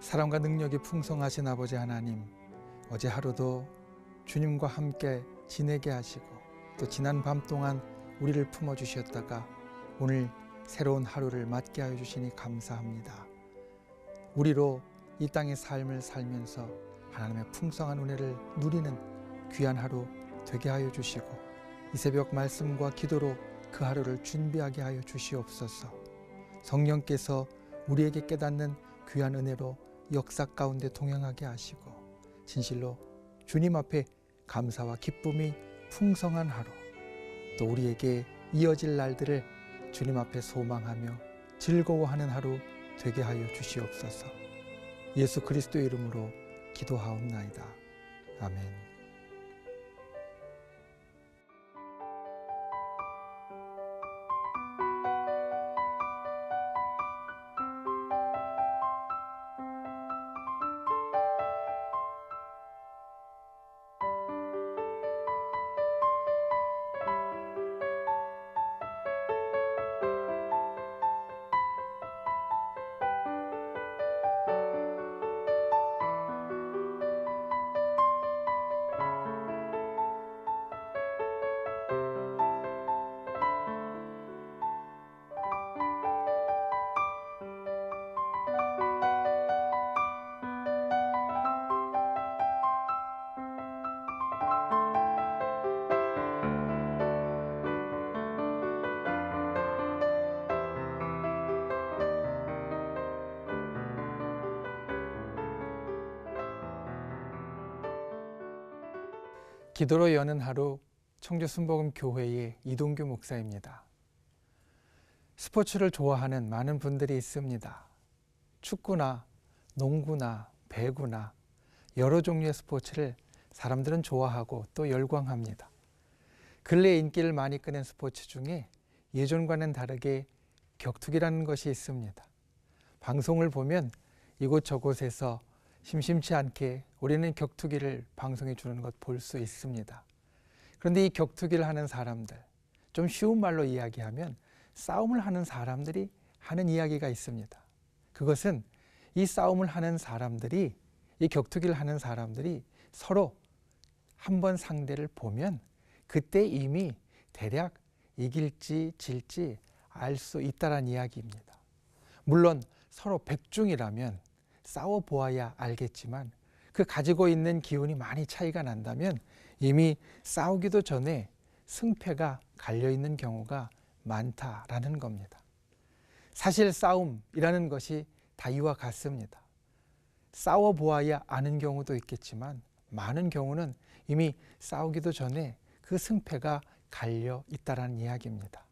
사랑과 능력이 풍성하신 아버지 하나님, 어제 하루도 주님과 함께 지내게 하시고 또 지난 밤 동안 우리를 품어주셨다가 오늘 새로운 하루를 맞게 하여 주시니 감사합니다. 우리로 이 땅의 삶을 살면서 하나님의 풍성한 은혜를 누리는 귀한 하루 되게 하여 주시고 이 새벽 말씀과 기도로 그 하루를 준비하게 하여 주시옵소서. 성령께서 우리에게 깨닫는 귀한 은혜로 역사 가운데 동행하게 하시고 진실로 주님 앞에 감사와 기쁨이 풍성한 하루, 또 우리에게 이어질 날들을 주님 앞에 소망하며 즐거워하는 하루 되게 하여 주시옵소서. 예수 그리스도의 이름으로 기도하옵나이다. 아멘. 기도로 여는 하루, 청주 순복음교회의 이동규 목사입니다. 스포츠를 좋아하는 많은 분들이 있습니다. 축구나 농구나 배구나 여러 종류의 스포츠를 사람들은 좋아하고 또 열광합니다. 근래 인기를 많이 끄는 스포츠 중에 예전과는 다르게 격투기라는 것이 있습니다. 방송을 보면 이곳저곳에서 심심치 않게 우리는 격투기를 방송해 주는 것 볼 수 있습니다. 그런데 이 격투기를 하는 사람들, 좀 쉬운 말로 이야기하면 싸움을 하는 사람들이 하는 이야기가 있습니다. 그것은 이 싸움을 하는 사람들이, 이 격투기를 하는 사람들이 서로 한번 상대를 보면 그때 이미 대략 이길지 질지 알 수 있다는 이야기입니다. 물론 서로 백중이라면 싸워보아야 알겠지만 그 가지고 있는 기운이 많이 차이가 난다면 이미 싸우기도 전에 승패가 갈려있는 경우가 많다라는 겁니다. 사실 싸움이라는 것이 다 이와 같습니다. 싸워보아야 아는 경우도 있겠지만 많은 경우는 이미 싸우기도 전에 그 승패가 갈려 있다는 이야기입니다.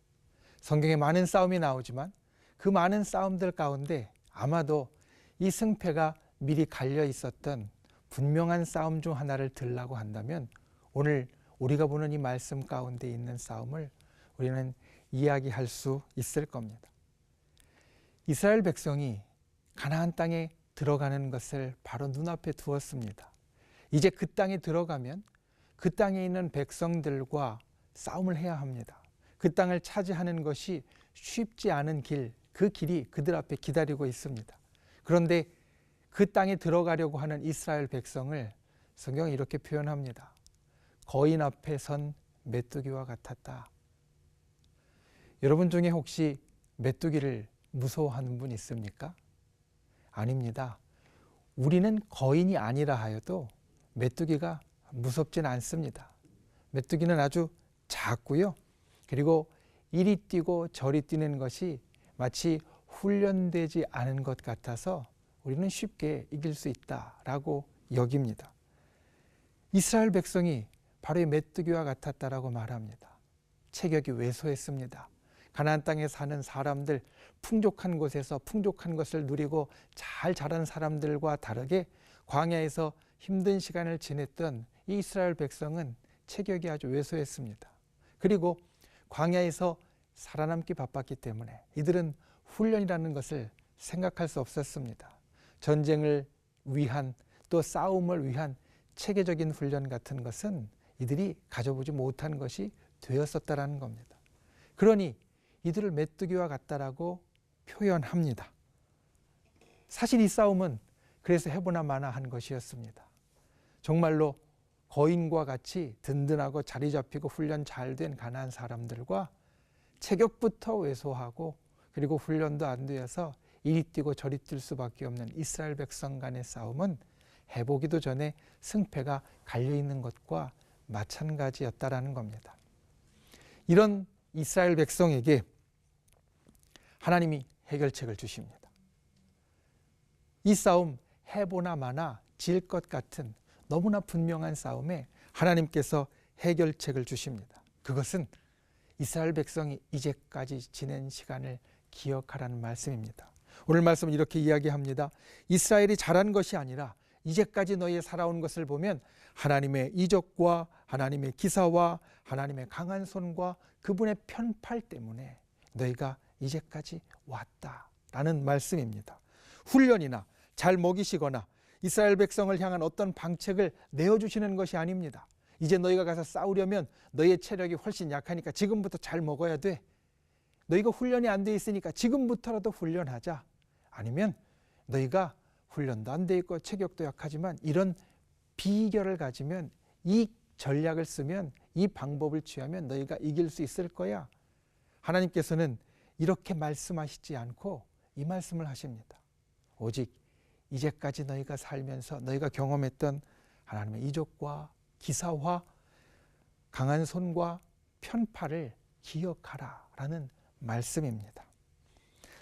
성경에 많은 싸움이 나오지만 그 많은 싸움들 가운데 아마도 이 승패가 미리 갈려 있었던 분명한 싸움 중 하나를 들라고 한다면 오늘 우리가 보는 이 말씀 가운데 있는 싸움을 우리는 이야기할 수 있을 겁니다. 이스라엘 백성이 가나안 땅에 들어가는 것을 바로 눈앞에 두었습니다. 이제 그 땅에 들어가면 그 땅에 있는 백성들과 싸움을 해야 합니다. 그 땅을 차지하는 것이 쉽지 않은 길, 그 길이 그들 앞에 기다리고 있습니다. 그런데 그 땅에 들어가려고 하는 이스라엘 백성을 성경이 이렇게 표현합니다. 거인 앞에 선 메뚜기와 같았다. 여러분 중에 혹시 메뚜기를 무서워하는 분 있습니까? 아닙니다. 우리는 거인이 아니라 하여도 메뚜기가 무섭진 않습니다. 메뚜기는 아주 작고요. 그리고 이리 뛰고 저리 뛰는 것이 마치 훈련되지 않은 것 같아서 우리는 쉽게 이길 수 있다라고 여깁니다. 이스라엘 백성이 바로 이 메뚜기와 같았다라고 말합니다. 체격이 왜소했습니다. 가나안 땅에 사는 사람들, 풍족한 곳에서 풍족한 것을 누리고 잘 자란 사람들과 다르게 광야에서 힘든 시간을 지냈던 이 이스라엘 백성은 체격이 아주 왜소했습니다. 그리고 광야에서 살아남기 바빴기 때문에 이들은 훈련이라는 것을 생각할 수 없었습니다. 전쟁을 위한 또 싸움을 위한 체계적인 훈련 같은 것은 이들이 가져보지 못한 것이 되었었다라는 겁니다. 그러니 이들을 메뚜기와 같다라고 표현합니다. 사실 이 싸움은 그래서 해보나 마나 한 것이었습니다. 정말로 거인과 같이 든든하고 자리 잡히고 훈련 잘 된 가난한 사람들과 체격부터 왜소하고 그리고 훈련도 안 되어서 이리 뛰고 저리 뛸 수밖에 없는 이스라엘 백성 간의 싸움은 해보기도 전에 승패가 갈려있는 것과 마찬가지였다라는 겁니다. 이런 이스라엘 백성에게 하나님이 해결책을 주십니다. 이 싸움 해보나 마나 질 것 같은 너무나 분명한 싸움에 하나님께서 해결책을 주십니다. 그것은 이스라엘 백성이 이제까지 지낸 시간을 기억하라는 말씀입니다. 오늘 말씀은 이렇게 이야기합니다. 이스라엘이 잘한 것이 아니라 이제까지 너희 살아온 것을 보면 하나님의 이적과 하나님의 기사와 하나님의 강한 손과 그분의 편팔 때문에 너희가 이제까지 왔다라는 말씀입니다. 훈련이나 잘 먹이시거나 이스라엘 백성을 향한 어떤 방책을 내어주시는 것이 아닙니다. 이제 너희가 가서 싸우려면 너희의 체력이 훨씬 약하니까 지금부터 잘 먹어야 돼. 너희가 훈련이 안 돼 있으니까 지금부터라도 훈련하자. 아니면 너희가 훈련도 안 돼 있고 체격도 약하지만 이런 비결을 가지면 이 전략을 쓰면 이 방법을 취하면 너희가 이길 수 있을 거야. 하나님께서는 이렇게 말씀하시지 않고 이 말씀을 하십니다. 오직 이제까지 너희가 살면서 너희가 경험했던 하나님의 이적과 기사와 강한 손과 편팔을 기억하라 라는 말씀입니다.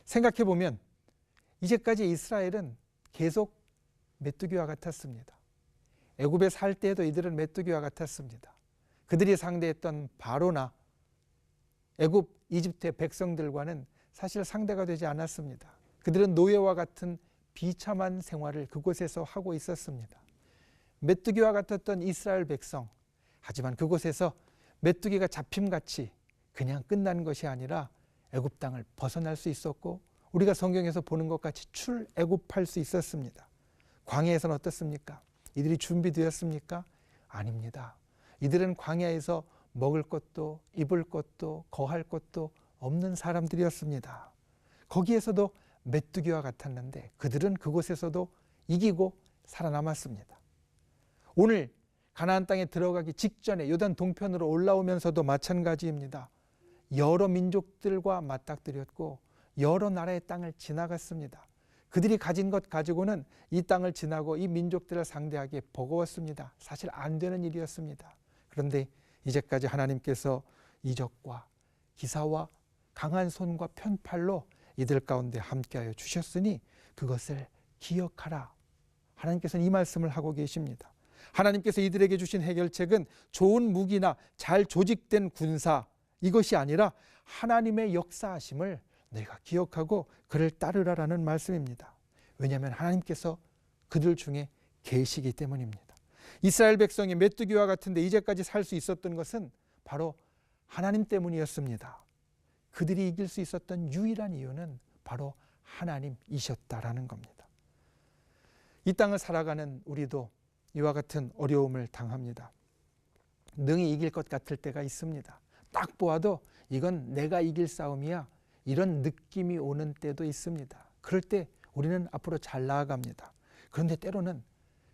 생각해보면 이제까지 이스라엘은 계속 메뚜기와 같았습니다. 애굽에 살 때에도 이들은 메뚜기와 같았습니다. 그들이 상대했던 바로나 애굽, 이집트의 백성들과는 사실 상대가 되지 않았습니다. 그들은 노예와 같은 비참한 생활을 그곳에서 하고 있었습니다. 메뚜기와 같았던 이스라엘 백성, 하지만 그곳에서 메뚜기가 잡힘같이 그냥 끝난 것이 아니라 애굽 땅을 벗어날 수 있었고 우리가 성경에서 보는 것 같이 출애굽할 수 있었습니다. 광야에서는 어떻습니까? 이들이 준비되었습니까? 아닙니다. 이들은 광야에서 먹을 것도 입을 것도 거할 것도 없는 사람들이었습니다. 거기에서도 메뚜기와 같았는데 그들은 그곳에서도 이기고 살아남았습니다. 오늘 가나안 땅에 들어가기 직전에 요단 동편으로 올라오면서도 마찬가지입니다. 여러 민족들과 맞닥뜨렸고 여러 나라의 땅을 지나갔습니다. 그들이 가진 것 가지고는 이 땅을 지나고 이 민족들을 상대하기 버거웠습니다. 사실 안 되는 일이었습니다. 그런데 이제까지 하나님께서 이적과 기사와 강한 손과 편팔로 이들 가운데 함께하여 주셨으니 그것을 기억하라. 하나님께서는 이 말씀을 하고 계십니다. 하나님께서 이들에게 주신 해결책은 좋은 무기나 잘 조직된 군사 이것이 아니라 하나님의 역사하심을 너희가 기억하고 그를 따르라라는 말씀입니다. 왜냐하면 하나님께서 그들 중에 계시기 때문입니다. 이스라엘 백성이 메뚜기와 같은데 이제까지 살 수 있었던 것은 바로 하나님 때문이었습니다. 그들이 이길 수 있었던 유일한 이유는 바로 하나님이셨다라는 겁니다. 이 땅을 살아가는 우리도 이와 같은 어려움을 당합니다. 능히 이길 것 같을 때가 있습니다. 딱 보아도 이건 내가 이길 싸움이야 이런 느낌이 오는 때도 있습니다. 그럴 때 우리는 앞으로 잘 나아갑니다. 그런데 때로는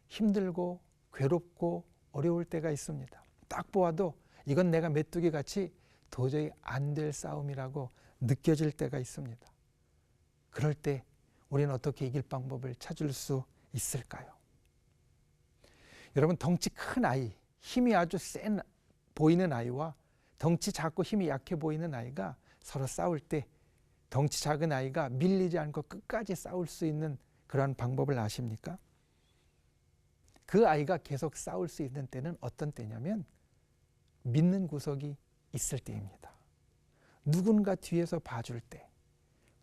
힘들고 괴롭고 어려울 때가 있습니다. 딱 보아도 이건 내가 메뚜기 같이 도저히 안 될 싸움이라고 느껴질 때가 있습니다. 그럴 때 우리는 어떻게 이길 방법을 찾을 수 있을까요? 여러분, 덩치 큰 아이, 힘이 아주 센 보이는 아이와 덩치 작고 힘이 약해 보이는 아이가 서로 싸울 때 덩치 작은 아이가 밀리지 않고 끝까지 싸울 수 있는 그러한 방법을 아십니까? 그 아이가 계속 싸울 수 있는 때는 어떤 때냐면 믿는 구석이 있을 때입니다. 누군가 뒤에서 봐줄 때,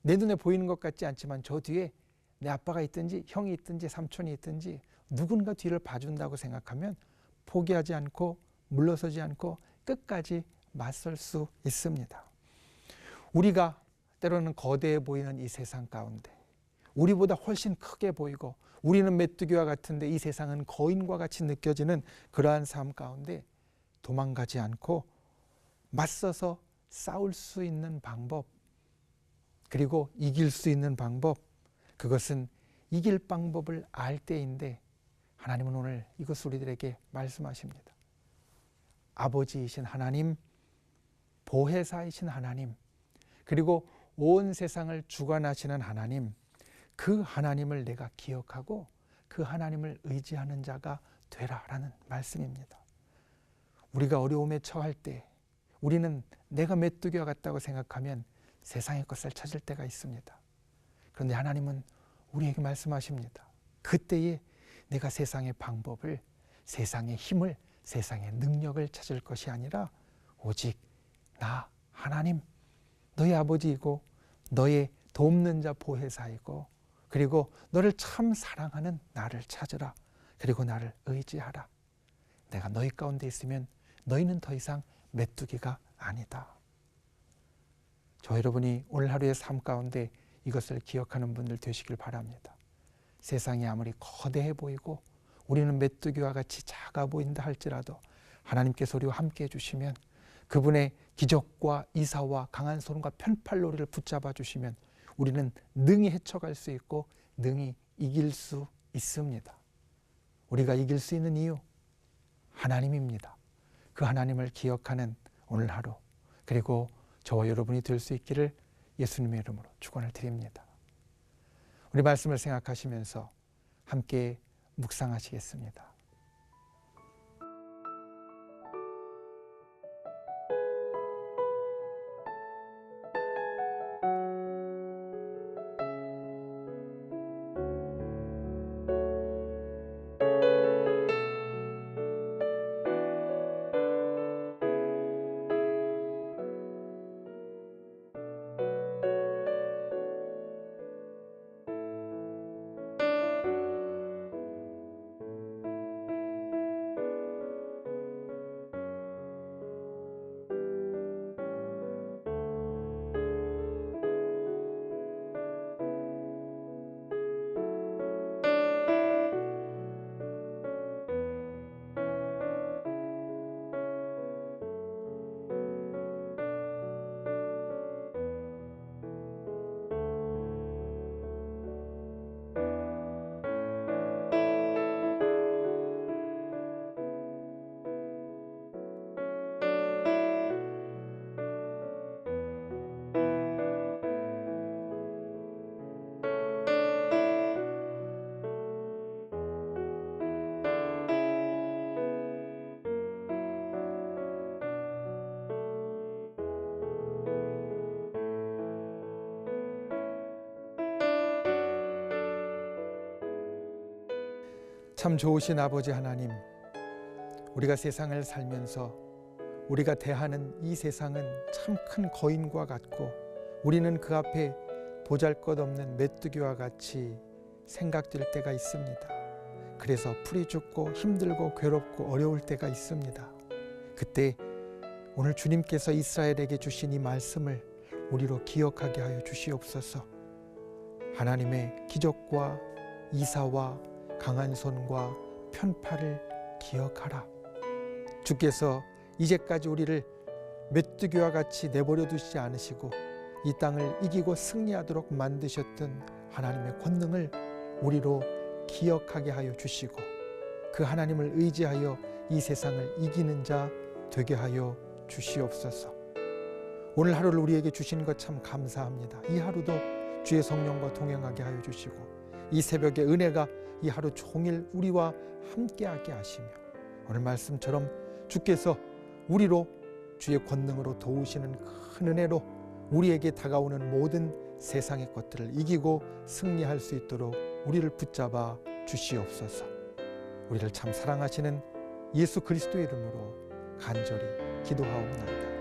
내 눈에 보이는 것 같지 않지만 저 뒤에 내 아빠가 있든지 형이 있든지 삼촌이 있든지 누군가 뒤를 봐준다고 생각하면 포기하지 않고 물러서지 않고 끝까지 맞설 수 있습니다. 우리가 때로는 거대해 보이는 이 세상 가운데 우리보다 훨씬 크게 보이고 우리는 메뚜기와 같은데 이 세상은 거인과 같이 느껴지는 그러한 삶 가운데 도망가지 않고 맞서서 싸울 수 있는 방법, 그리고 이길 수 있는 방법, 그것은 이길 방법을 알 때인데 하나님은 오늘 이것을 우리들에게 말씀하십니다. 아버지이신 하나님, 보혜사이신 하나님, 그리고 온 세상을 주관하시는 하나님, 그 하나님을 내가 기억하고 그 하나님을 의지하는 자가 되라라는 말씀입니다. 우리가 어려움에 처할 때 우리는 내가 메뚜기와 같다고 생각하면 세상의 것을 찾을 때가 있습니다. 그런데 하나님은 우리에게 말씀하십니다. 그때에 내가 세상의 방법을, 세상의 힘을, 세상의 능력을 찾을 것이 아니라 오직 나 하나님, 너의 아버지이고 너의 돕는 자 보혜사이고 그리고 너를 참 사랑하는 나를 찾으라. 그리고 나를 의지하라. 내가 너희 가운데 있으면 너희는 더 이상 메뚜기가 아니다. 저 여러분이 오늘 하루의 삶 가운데 이것을 기억하는 분들 되시길 바랍니다. 세상이 아무리 거대해 보이고 우리는 메뚜기와 같이 작아 보인다 할지라도 하나님께서 우리와 함께 해주시면, 그분의 기적과 이사와 강한 손과 편팔로 우리를 붙잡아 주시면 우리는 능히 헤쳐갈 수 있고 능히 이길 수 있습니다. 우리가 이길 수 있는 이유, 하나님입니다. 그 하나님을 기억하는 오늘 하루, 그리고 저와 여러분이 될 수 있기를 예수님의 이름으로 축원을 드립니다. 우리 말씀을 생각하시면서 함께 묵상하시겠습니다. 참 좋으신 아버지 하나님, 우리가 세상을 살면서 우리가 대하는 이 세상은 참 큰 거인과 같고 우리는 그 앞에 보잘것없는 메뚜기와 같이 생각될 때가 있습니다. 그래서 풀이 죽고 힘들고 괴롭고 어려울 때가 있습니다. 그때 오늘 주님께서 이스라엘에게 주신 이 말씀을 우리로 기억하게 하여 주시옵소서. 하나님의 기적과 이사와 강한 손과 편팔을 기억하라. 주께서 이제까지 우리를 메뚜기와 같이 내버려 두시지 않으시고 이 땅을 이기고 승리하도록 만드셨던 하나님의 권능을 우리로 기억하게 하여 주시고 그 하나님을 의지하여 이 세상을 이기는 자 되게 하여 주시옵소서. 오늘 하루를 우리에게 주시는 것 참 감사합니다. 이 하루도 주의 성령과 동행하게 하여 주시고 이 새벽에 은혜가 이 하루 종일 우리와 함께하게 하시며 오늘 말씀처럼 주께서 우리로 주의 권능으로 도우시는 큰 은혜로 우리에게 다가오는 모든 세상의 것들을 이기고 승리할 수 있도록 우리를 붙잡아 주시옵소서. 우리를 참 사랑하시는 예수 그리스도의 이름으로 간절히 기도하옵나이다.